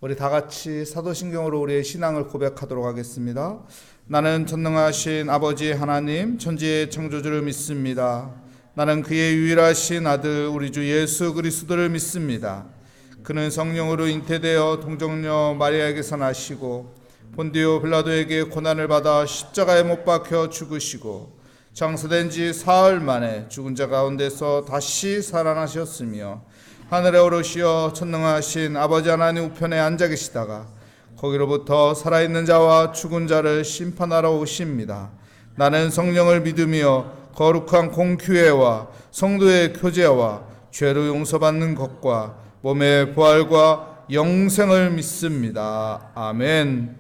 우리 다 같이 사도신경으로 우리의 신앙을 고백하도록 하겠습니다. 나는 전능하신 아버지 하나님 천지의 창조주를 믿습니다. 나는 그의 유일하신 아들 우리 주 예수 그리스도를 믿습니다. 그는 성령으로 잉태되어 동정녀 마리아에게서 나시고 본디오 빌라도에게 고난을 받아 십자가에 못 박혀 죽으시고 장사된 지 사흘 만에 죽은 자 가운데서 다시 살아나셨으며 하늘에 오르시어 천능하신 아버지 하나님 우편에 앉아 계시다가 거기로부터 살아있는 자와 죽은 자를 심판하러 오십니다. 나는 성령을 믿으며 거룩한 공교회와 성도의 교제와 죄로 용서받는 것과 몸의 부활과 영생을 믿습니다. 아멘.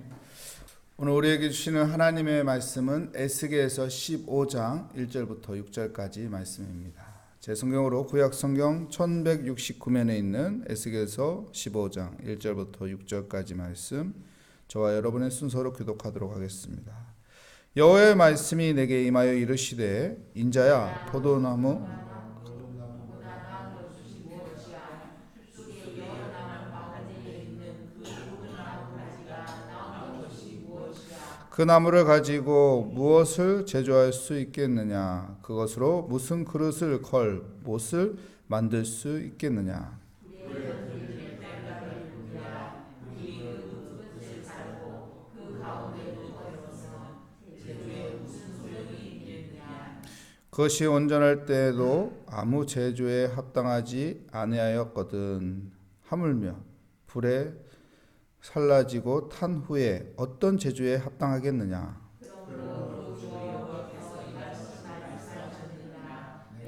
오늘 우리에게 주시는 하나님의 말씀은 에스겔서 15장 1절부터 6절까지 말씀입니다. 제 성경으로 구약 성경 1169면에 있는 에스겔서 15장 1절부터 6절까지 말씀, 저와 여러분의 순서로 교독하도록 하겠습니다. 여호와의 말씀이 내게 임하여 이르시되 인자야 포도나무 그 나무를 가지고 무엇을 제조할 수 있겠느냐? 그것으로 무슨 그릇을 걸 못을 만들 수 있겠느냐? 그것이 온전할 때에도 아무 제조에 합당하지 아니하였거든. 하물며 불에 살라지고 탄 후에 어떤 제조에 합당하겠느냐?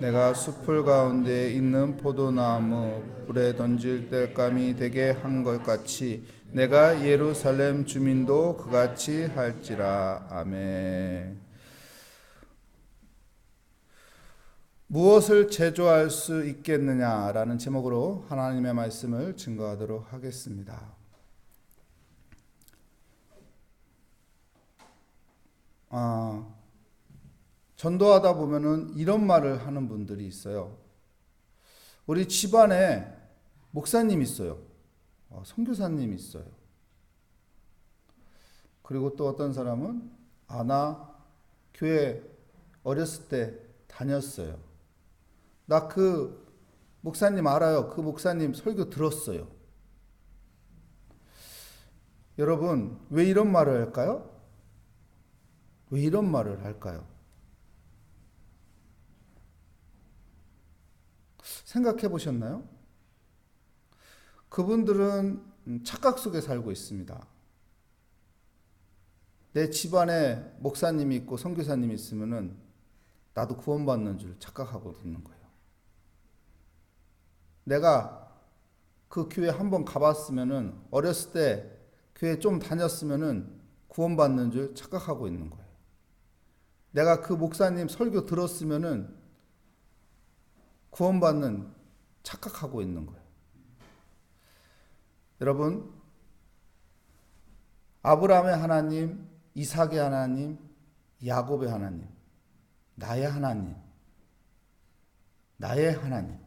내가 숲풀 가운데 있는 포도나무 불에 던질 때감이 되게 한 것 같이 내가 예루살렘 주민도 그같이 할지라. 아멘. 무엇을 제조할 수 있겠느냐라는 제목으로 하나님의 말씀을 증거하도록 하겠습니다. 전도하다 보면은 이런 말을 하는 분들이 있어요. 우리 집안에 목사님 있어요. 선교사님 있어요. 그리고 또 어떤 사람은 나 교회 어렸을 때 다녔어요. 나 그 목사님 알아요. 그 목사님 설교 들었어요. 여러분, 왜 이런 말을 할까요? 왜 이런 말을 할까요? 생각해 보셨나요? 그분들은 착각 속에 살고 있습니다. 내 집안에 목사님이 있고 선교사님이 있으면은 나도 구원받는 줄 착각하고 있는 거예요. 내가 그 교회 한번 가봤으면은 어렸을 때 교회 좀 다녔으면은 구원받는 줄 착각하고 있는 거예요. 내가 그 목사님 설교 들었으면은 구원받는 착각하고 있는 거예요. 여러분, 아브라함의 하나님, 이삭의 하나님, 야곱의 하나님, 나의 하나님, 나의 하나님,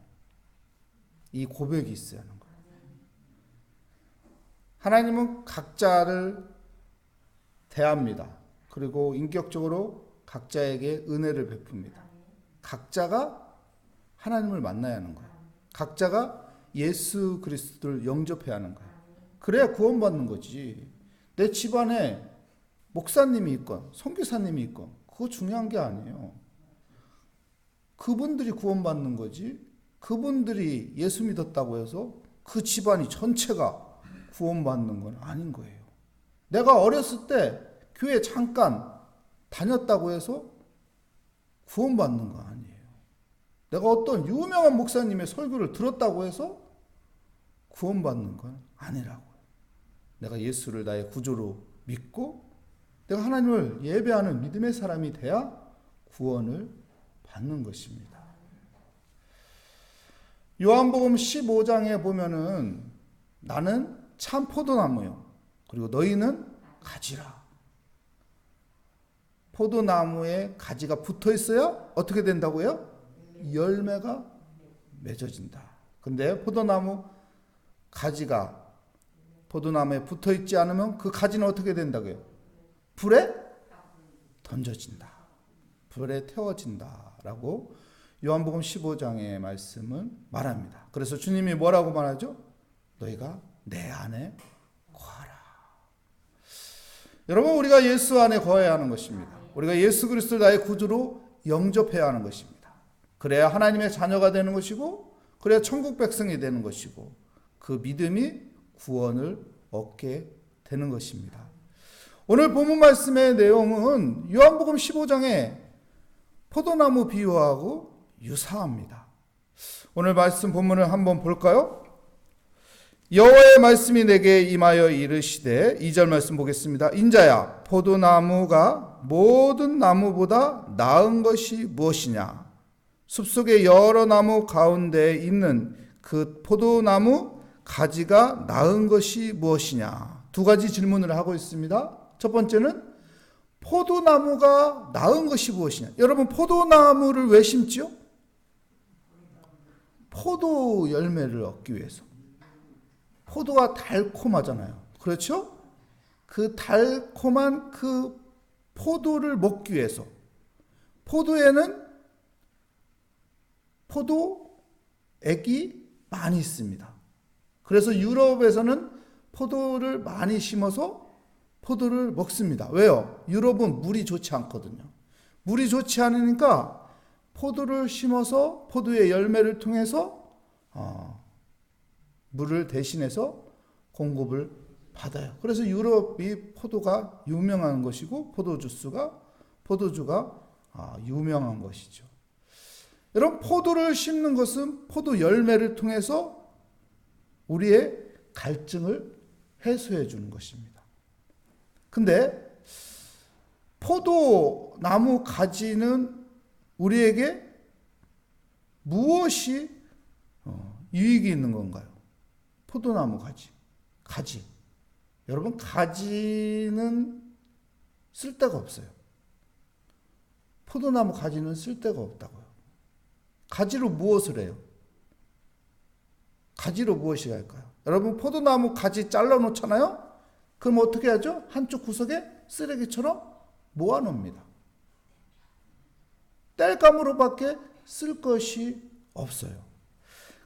이 고백이 있어야 하는 거예요. 하나님은 각자를 대합니다. 그리고 인격적으로 각자에게 은혜를 베풉니다. 각자가 하나님을 만나야 하는 거예요. 각자가 예수 그리스도를 영접해야 하는 거예요. 그래야 구원받는 거지. 내 집안에 목사님이 있건 선교사님이 있건 그거 중요한 게 아니에요. 그분들이 구원받는 거지. 그분들이 예수 믿었다고 해서 그 집안이 전체가 구원받는 건 아닌 거예요. 내가 어렸을 때 교회 잠깐 다녔다고 해서 구원받는 거 아니에요. 내가 어떤 유명한 목사님의 설교를 들었다고 해서 구원받는 건 아니라고요. 내가 예수를 나의 구조로 믿고 내가 하나님을 예배하는 믿음의 사람이 돼야 구원을 받는 것입니다. 요한복음 15장에 보면은 나는 참 포도나무요. 그리고 너희는 가지라. 포도나무에 가지가 붙어 있어야 어떻게 된다고요? 열매가 맺어진다. 근데 포도나무 가지가 포도나무에 붙어 있지 않으면 그 가지는 어떻게 된다고요? 불에 던져진다. 불에 태워진다라고 요한복음 15장의 말씀은 말합니다. 그래서 주님이 뭐라고 말하죠? 너희가 내 안에 거하라. 여러분, 우리가 예수 안에 거해야 하는 것입니다. 우리가 예수 그리스도를 나의 구주로 영접해야 하는 것입니다. 그래야 하나님의 자녀가 되는 것이고, 그래야 천국 백성이 되는 것이고, 그 믿음이 구원을 얻게 되는 것입니다. 오늘 본문 말씀의 내용은 요한복음 15장의 포도나무 비유하고 유사합니다. 오늘 말씀 본문을 한번 볼까요? 여호와의 말씀이 내게 임하여 이르시되, 2절 말씀 보겠습니다. 인자야, 포도나무가 모든 나무보다 나은 것이 무엇이냐? 숲속의 여러 나무 가운데 있는 그 포도나무 가지가 나은 것이 무엇이냐? 두 가지 질문을 하고 있습니다. 첫 번째는 포도나무가 나은 것이 무엇이냐? 여러분, 포도나무를 왜 심지요? 포도 열매를 얻기 위해서. 포도가 달콤하잖아요. 그렇죠? 그 달콤한 그 포도를 먹기 위해서. 포도에는 포도액이 많이 있습니다. 그래서 유럽에서는 포도를 많이 심어서 포도를 먹습니다. 왜요? 유럽은 물이 좋지 않거든요. 물이 좋지 않으니까 포도를 심어서 포도의 열매를 통해서 물을 대신해서 공급을 받아요. 그래서 유럽이 포도가 유명한 것이고 포도주가 유명한 것이죠. 여러분, 포도를 심는 것은 포도 열매를 통해서 우리의 갈증을 해소해 주는 것입니다. 근데 포도나무 가지는 우리에게 무엇이 유익이 있는 건가요? 포도나무 가지. 여러분, 가지는 쓸데가 없어요. 포도나무 가지는 쓸데가 없다고요. 가지로 무엇을 해요? 가지로 무엇이 할까요? 여러분, 포도나무 가지 잘라 놓잖아요? 그럼 어떻게 하죠? 한쪽 구석에 쓰레기처럼 모아 놓습니다. 땔감으로밖에 쓸 것이 없어요.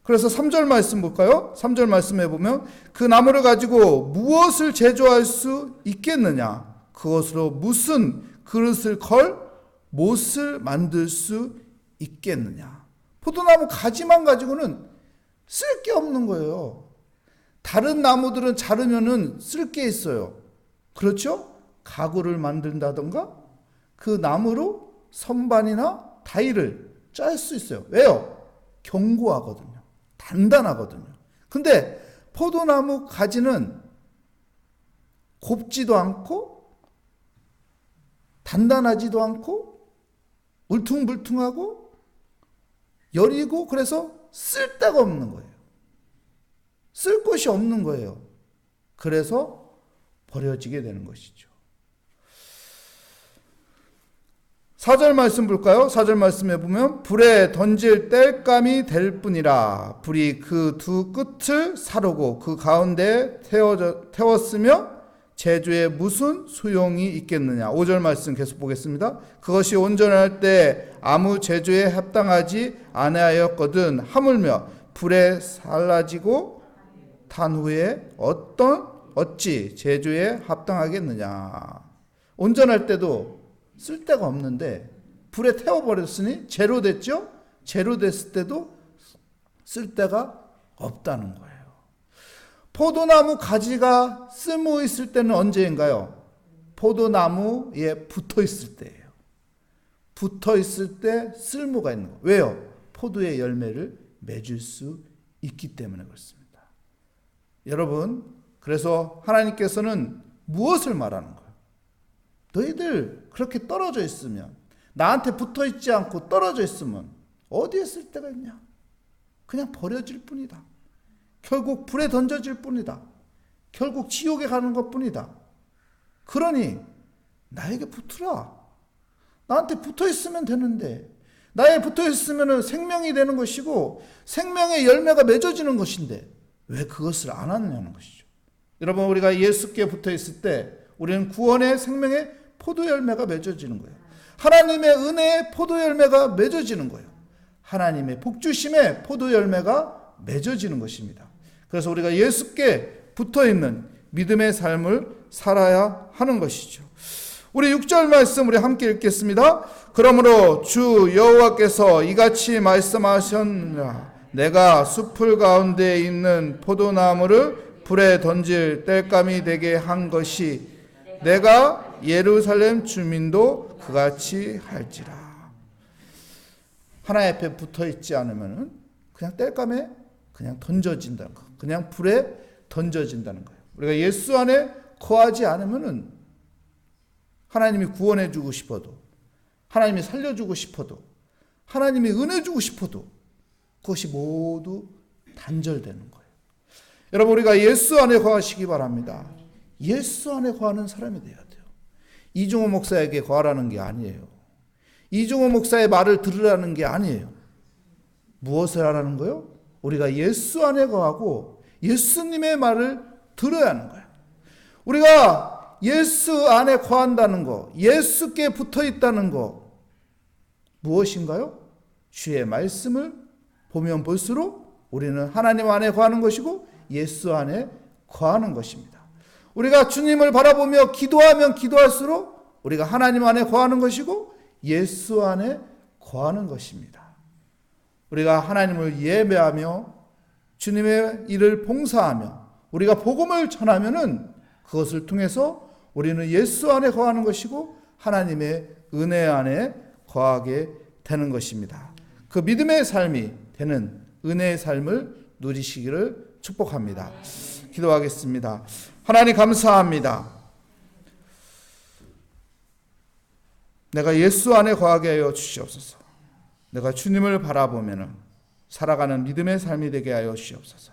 그래서 3절 말씀 볼까요? 3절 말씀해 보면, 그 나무를 가지고 무엇을 제조할 수 있겠느냐? 그것으로 무슨 그릇을 걸 못을 만들 수 있겠느냐? 포도나무 가지만 가지고는 쓸 게 없는 거예요. 다른 나무들은 자르면은 쓸 게 있어요. 그렇죠? 가구를 만든다던가 그 나무로 선반이나 다이를 짤 수 있어요. 왜요? 견고하거든요. 단단하거든요. 근데 포도나무 가지는 곱지도 않고 단단하지도 않고 울퉁불퉁하고 여리고, 그래서 쓸 데가 없는 거예요. 쓸 곳이 없는 거예요. 그래서 버려지게 되는 것이죠. 4절 말씀 볼까요? 4절 말씀에 보면, 불에 던질 땔감이 될 뿐이라 불이 그 두 끝을 사르고 그 가운데 태웠으며 제주에 무슨 소용이 있겠느냐. 5절 말씀 계속 보겠습니다. 그것이 온전할 때 아무 제주에 합당하지 아니하였거든 하물며 불에 살라지고 탄 후에 어찌 제주에 합당하겠느냐. 온전할 때도 쓸데가 없는데 불에 태워버렸으니 제로 됐죠? 제로 됐을 때도 쓸데가 없다는 거예요. 포도나무 가지가 쓸모 있을 때는 언제인가요? 포도나무에 붙어 있을 때예요. 붙어 있을 때 쓸모가 있는 거예요. 왜요? 포도의 열매를 맺을 수 있기 때문에 그렇습니다. 여러분, 그래서 하나님께서는 무엇을 말하는 거예요? 너희들 그렇게 떨어져 있으면, 나한테 붙어 있지 않고 떨어져 있으면 어디에 쓸 데가 있냐? 그냥 버려질 뿐이다. 결국 불에 던져질 뿐이다. 결국 지옥에 가는 것 뿐이다. 그러니 나에게 붙으라. 나한테 붙어 있으면 되는데, 나에 붙어 있으면 생명이 되는 것이고 생명의 열매가 맺어지는 것인데 왜 그것을 안 하느냐는 것이죠. 여러분, 우리가 예수께 붙어 있을 때 우리는 구원의 생명의 포도 열매가 맺어지는 거예요. 하나님의 은혜의 포도 열매가 맺어지는 거예요. 하나님의 복주심의 포도 열매가 맺어지는 것입니다. 그래서 우리가 예수께 붙어 있는 믿음의 삶을 살아야 하는 것이죠. 우리 6절 말씀 우리 함께 읽겠습니다. 그러므로 주 여호와께서 이같이 말씀하셨느니라. 내가 숲풀 가운데 있는 포도나무를 불에 던질 땔감이 되게 한 것이 내가 예루살렘 주민도 그같이 할지라. 하나님 앞에 붙어 있지 않으면 그냥 땔감에 그냥 던져진다는 거, 그냥 불에 던져진다는 거예요. 우리가 예수 안에 거하지 않으면 하나님이 구원해 주고 싶어도, 하나님이 살려주고 싶어도, 하나님이 은혜 주고 싶어도 그것이 모두 단절되는 거예요. 여러분, 우리가 예수 안에 거하시기 바랍니다. 예수 안에 거하는 사람이 돼야 돼요. 이종호 목사에게 거하라는 게 아니에요. 이종호 목사의 말을 들으라는 게 아니에요. 무엇을 하라는 거예요? 우리가 예수 안에 거하고 예수님의 말을 들어야 하는 거예요. 우리가 예수 안에 거한다는 거, 예수께 붙어 있다는 거 무엇인가요? 주의 말씀을 보면 볼수록 우리는 하나님 안에 거하는 것이고 예수 안에 거하는 것입니다. 우리가 주님을 바라보며 기도하면 기도할수록 우리가 하나님 안에 거하는 것이고 예수 안에 거하는 것입니다. 우리가 하나님을 예배하며 주님의 일을 봉사하며 우리가 복음을 전하면은 그것을 통해서 우리는 예수 안에 거하는 것이고 하나님의 은혜 안에 거하게 되는 것입니다. 그 믿음의 삶이 되는 은혜의 삶을 누리시기를 축복합니다. 기도하겠습니다. 하나님 감사합니다. 내가 예수 안에 거하게 하여 주시옵소서. 내가 주님을 바라보면 살아가는 믿음의 삶이 되게 하여 주시옵소서.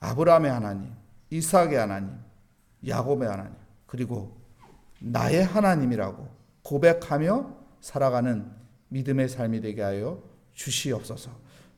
아브라함의 하나님, 이삭의 하나님, 야곱의 하나님, 그리고 나의 하나님이라고 고백하며 살아가는 믿음의 삶이 되게 하여 주시옵소서.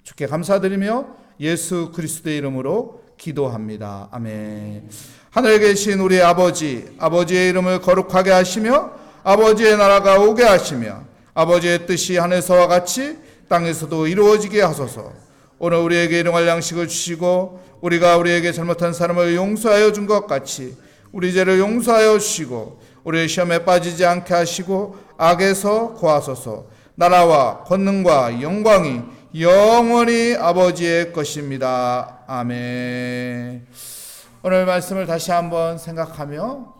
주께 감사드리며 예수 그리스도의 이름으로 기도합니다. 아멘. 하늘에 계신 우리 아버지, 아버지의 이름을 거룩하게 하시며 아버지의 나라가 오게 하시며 아버지의 뜻이 하늘에서와 같이 땅에서도 이루어지게 하소서. 오늘 우리에게 일용할 양식을 주시고 우리가 우리에게 잘못한 사람을 용서하여 준 것 같이 우리 죄를 용서하여 주시고 우리의 시험에 빠지지 않게 하시고 악에서 구하소서. 나라와 권능과 영광이 영원히 아버지의 것입니다. 아멘. 오늘 말씀을 다시 한번 생각하며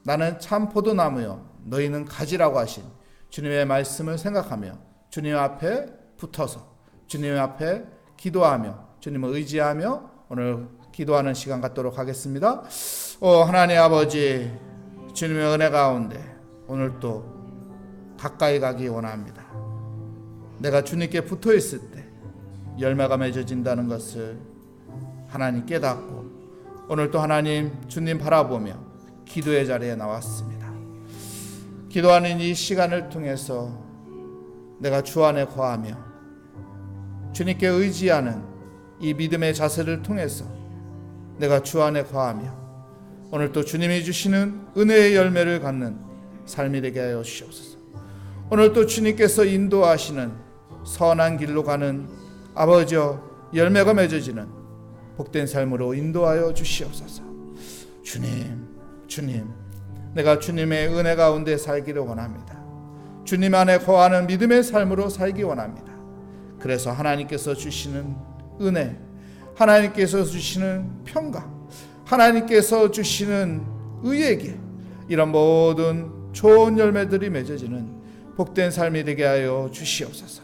나는 참 포도나무요 너희는 가지라고 하신 주님의 말씀을 생각하며 주님 앞에 붙어서 주님 앞에 기도하며 주님을 의지하며 오늘 기도하는 시간 갖도록 하겠습니다. 하나님 아버지, 주님의 은혜 가운데 오늘 또 가까이 가기 원합니다. 내가 주님께 붙어 있을 때 열매가 맺어진다는 것을 하나님 깨닫고 오늘 또 하나님 주님 바라보며 기도의 자리에 나왔습니다. 기도하는 이 시간을 통해서 내가 주 안에 거하며 주님께 의지하는 이 믿음의 자세를 통해서 내가 주 안에 거하며 오늘 또 주님이 주시는 은혜의 열매를 갖는 삶이 되게 하여 주시옵소서. 오늘 또 주님께서 인도하시는 선한 길로 가는 아버지여 열매가 맺어지는 복된 삶으로 인도하여 주시옵소서. 주님, 내가 주님의 은혜 가운데 살기를 원합니다. 주님 안에 거하는 믿음의 삶으로 살기 원합니다. 그래서 하나님께서 주시는 은혜, 하나님께서 주시는 평강, 하나님께서 주시는 의의 길, 이런 모든 좋은 열매들이 맺어지는 복된 삶이 되게 하여 주시옵소서.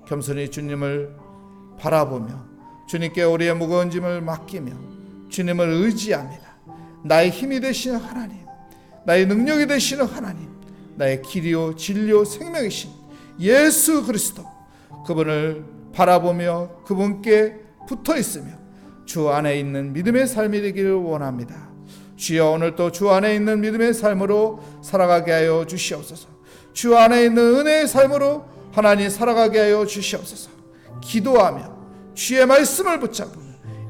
겸손히 주님을 바라보며 주님께 우리의 무거운 짐을 맡기며 주님을 의지합니다. 나의 힘이 되시는 하나님, 나의 능력이 되시는 하나님, 나의 길이요 진리요 생명이신 예수 그리스도, 그분을 바라보며 그분께 붙어 있으며 주 안에 있는 믿음의 삶이 되기를 원합니다. 주여, 오늘 또 주 안에 있는 믿음의 삶으로 살아가게 하여 주시옵소서. 주 안에 있는 은혜의 삶으로 하나님 살아가게 하여 주시옵소서. 기도하며 주의 말씀을 붙잡으며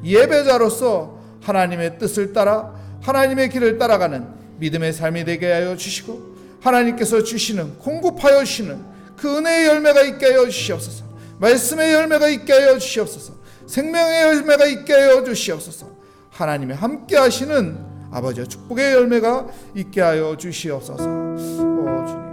예배자로서 하나님의 뜻을 따라 하나님의 길을 따라가는 믿음의 삶이 되게 하여 주시고, 하나님께서 주시는 공급하여 주시는 그 은혜의 열매가 있게 하여 주시옵소서. 말씀의 열매가 있게 하여 주시옵소서. 생명의 열매가 있게 하여 주시옵소서. 하나님의 함께 하시는 아버지의 축복의 열매가 있게 하여 주시옵소서. 주님.